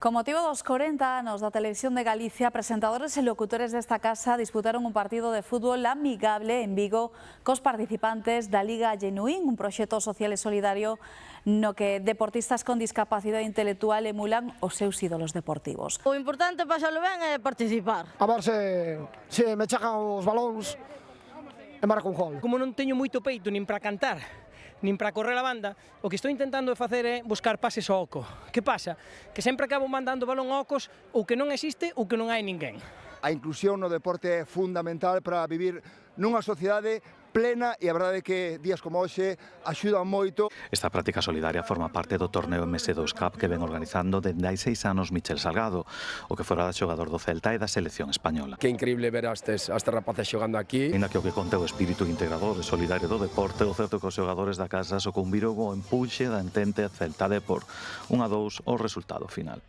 Con motivo dos 40 anos da Televisión de Galicia, presentadores e locutores desta casa disputaron un partido de fútbol amigable en Vigo cos participantes da Liga Genuín, un proxecto social e solidario no que deportistas con discapacidade intelectual emulan os seus ídolos deportivos. O importante é pasalo ben e participar. A ver se me chegan os balóns e marco un gol. Como non teño moito peito nin para cantar, nin para correr a banda, o que estou intentando facer é buscar pases ao oco. Que pasa? Que sempre acabo mandando balón a ocos ou que non existe ou que non hai ninguén. A inclusión no deporte é fundamental para vivir nunha sociedade plena e a verdade é que días como hoxe axudan moito. Esta práctica solidaria forma parte do torneo MS2 Cup que ven organizando dende hai 6 anos Michel Salgado, o que fora xogador do Celta e da selección española. Que increíble ver a estes rapaces xogando aquí. Ainda que o que conte o espírito integrador e solidario do deporte, o certo que os xogadores da casa sucumbiron o empuxe da entente Celta Depor. 1-2 o resultado final.